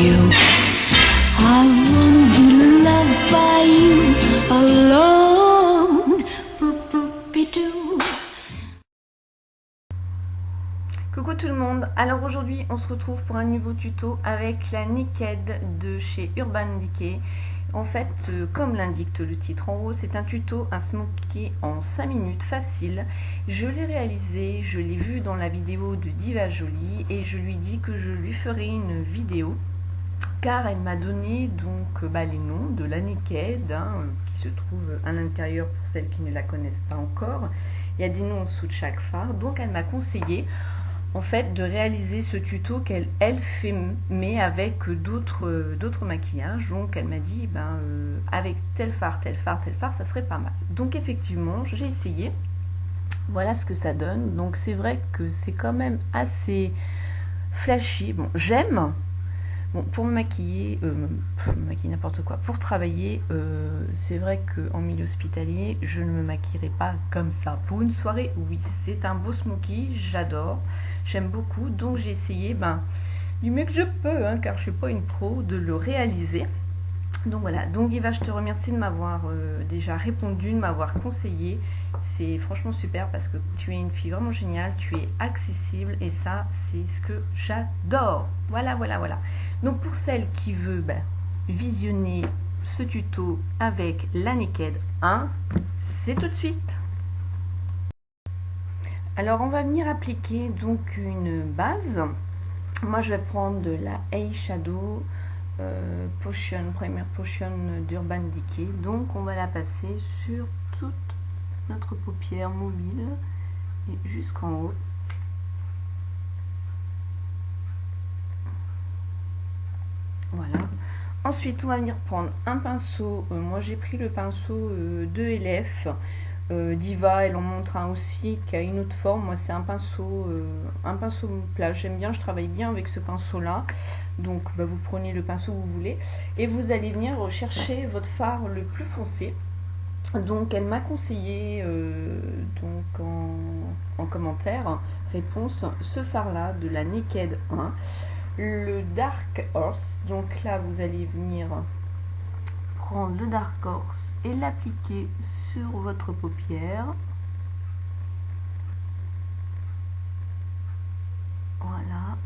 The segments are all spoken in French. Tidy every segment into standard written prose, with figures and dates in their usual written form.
you. I wanna be loved by you alone. Boop-boop-be-doo. Coucou tout le monde, alors aujourd'hui on se retrouve pour un nouveau tuto avec la Naked de chez Urban Decay. En fait, comme l'indique le titre en haut, c'est un tuto, un smoky en 5 minutes facile. Je l'ai réalisé, je l'ai vu dans la vidéo de Diva Jolie et je lui dis que je lui ferai une vidéo car elle m'a donné donc les noms de la Naked qui se trouve à l'intérieur pour celles qui ne la connaissent pas encore. Il y a des noms en dessous de chaque phare, donc elle m'a conseillé en fait de réaliser ce tuto qu'elle fait mais avec d'autres maquillages. Donc elle m'a dit avec tel phare, ça serait pas mal. Donc effectivement j'ai essayé, voilà ce que ça donne. Donc c'est vrai que c'est quand même assez flashy. Bon, j'aime. Bon, pour me maquiller, n'importe quoi, pour travailler, c'est vrai qu'en milieu hospitalier, je ne me maquillerai pas comme ça. Pour une soirée, oui, c'est un beau smoky, j'adore, j'aime beaucoup, donc j'ai essayé du mieux que je peux, car je ne suis pas une pro, de le réaliser. Donc voilà, donc Eva, je te remercie de m'avoir déjà répondu, de m'avoir conseillé. C'est franchement super parce que tu es une fille vraiment géniale, tu es accessible et ça, c'est ce que j'adore. Voilà. Donc pour celle qui veut visionner ce tuto avec la Naked 1, c'est tout de suite. Alors on va venir appliquer donc une base. Moi je vais prendre de la Eyeshadow Primer Potion d'Urban Decay. Donc on va la passer sur toute notre paupière mobile et jusqu'en haut. Voilà. Ensuite on va venir prendre un pinceau. Moi j'ai pris le pinceau de LF. Diva, elle en montre un aussi qui a une autre forme. Moi c'est un pinceau plat, j'aime bien, je travaille bien avec ce pinceau là. Donc vous prenez le pinceau que vous voulez et vous allez venir rechercher votre fard le plus foncé. Donc elle m'a conseillé donc en commentaire réponse ce fard là de la Naked 1, le Dark Horse. Donc là vous allez venir prendre le Dark Horse et l'appliquer sur votre paupière. Voilà.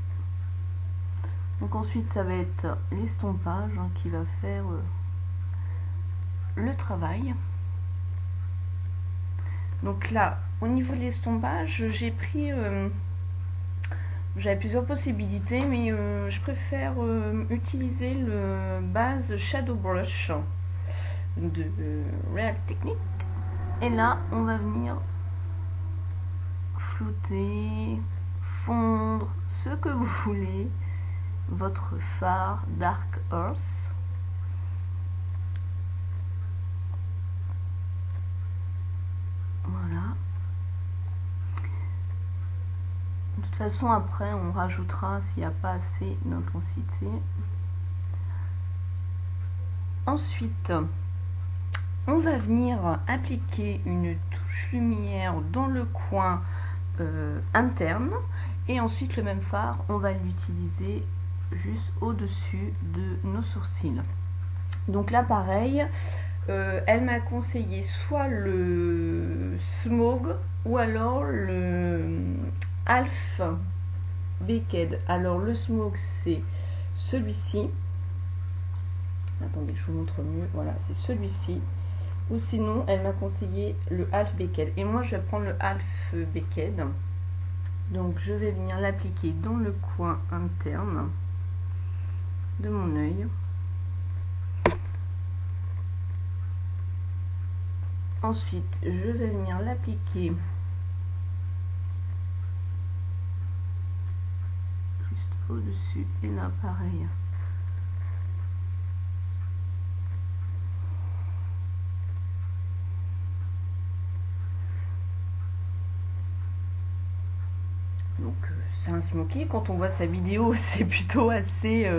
Donc ensuite ça va être l'estompage qui va faire le travail. Donc là au niveau de l'estompage j'ai pris j'avais plusieurs possibilités mais je préfère utiliser le base Shadow Brush de Real Technique. Et là on va venir flouter, fondre ce que vous voulez votre fard Dark Horse. Voilà. De toute façon après on rajoutera s'il n'y a pas assez d'intensité. Ensuite on va venir appliquer une touche lumière dans le coin interne et ensuite le même fard on va l'utiliser juste au dessus de nos sourcils. Donc là pareil, elle m'a conseillé soit le Smog ou alors le Half Baked. Alors le Smog c'est celui-ci, attendez je vous montre mieux, voilà c'est celui-ci, ou sinon elle m'a conseillé le Half Baked et moi je vais prendre le Half Baked. Donc je vais venir l'appliquer dans le coin interne de mon œil. Ensuite je vais venir l'appliquer juste au dessus et là pareil. Donc c'est un smoky, quand on voit sa vidéo c'est plutôt assez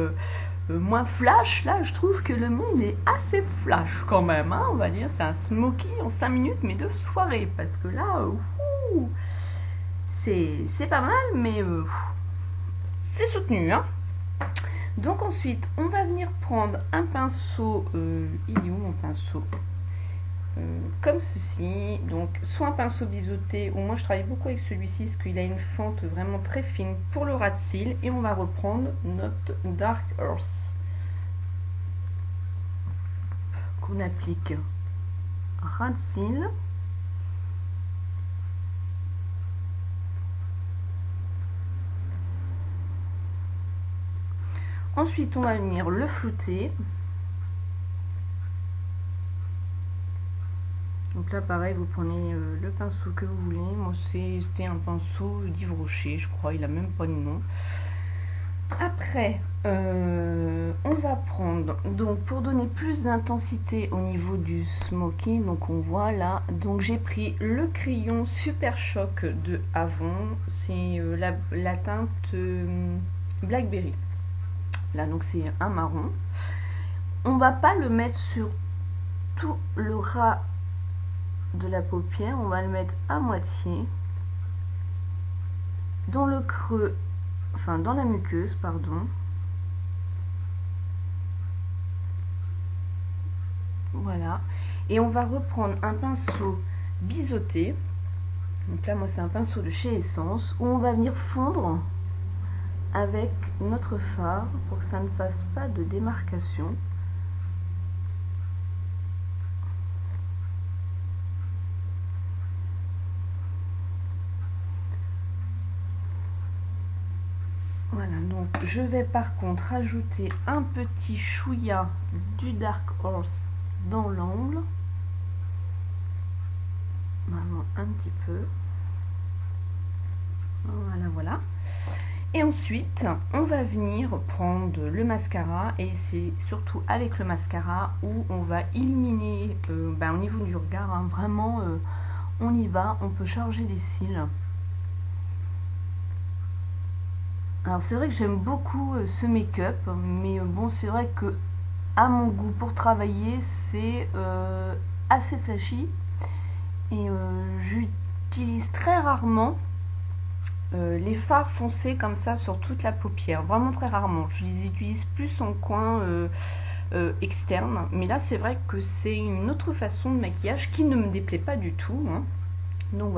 moins flash. Là je trouve que le monde est assez flash quand même, on va dire c'est un smoky en 5 minutes mais de soirée, parce que là c'est pas mal mais c'est soutenu Donc ensuite, on va venir prendre un pinceau, il est où mon pinceau? Comme ceci, donc soit un pinceau biseauté, ou moi je travaille beaucoup avec celui-ci parce qu'il a une fente vraiment très fine pour le ras de cils, et on va reprendre notre Dark Earth qu'on applique ras de cils. Ensuite, on va venir le flouter. Donc là, pareil, vous prenez le pinceau que vous voulez. Moi, c'était un pinceau d'Yves Rocher, je crois. Il a même pas de nom. Après, on va prendre, donc pour donner plus d'intensité au niveau du smoky, donc on voit là, donc j'ai pris le crayon Super Choc de Avon. C'est la teinte Blackberry. Là, donc c'est un marron. On va pas le mettre sur tout le ras de la paupière, on va le mettre à moitié dans le creux, enfin dans la muqueuse, pardon. Voilà. Et on va reprendre un pinceau biseauté. Donc là, moi, c'est un pinceau de chez Essence, où on va venir fondre avec notre fard pour que ça ne fasse pas de démarcation. Voilà, donc je vais par contre ajouter un petit chouïa du Dark Horse dans l'angle. Vraiment un petit peu. Voilà, voilà. Et ensuite, on va venir prendre le mascara, et c'est surtout avec le mascara où on va illuminer au niveau du regard, hein, vraiment, on y va, on peut charger les cils. Alors c'est vrai que j'aime beaucoup ce make-up, mais bon, c'est vrai que à mon goût pour travailler, c'est assez flashy, et j'utilise très rarement les fards foncés comme ça sur toute la paupière, vraiment très rarement. Je les utilise plus en coin externe, mais là c'est vrai que c'est une autre façon de maquillage qui ne me déplaît pas du tout, hein. Donc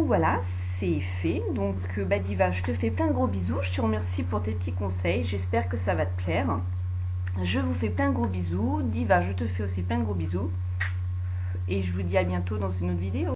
voilà, c'est fait. Donc Diva, je te fais plein de gros bisous, je te remercie pour tes petits conseils, j'espère que ça va te plaire. Je vous fais plein de gros bisous. Diva, je te fais aussi plein de gros bisous, et je vous dis à bientôt dans une autre vidéo.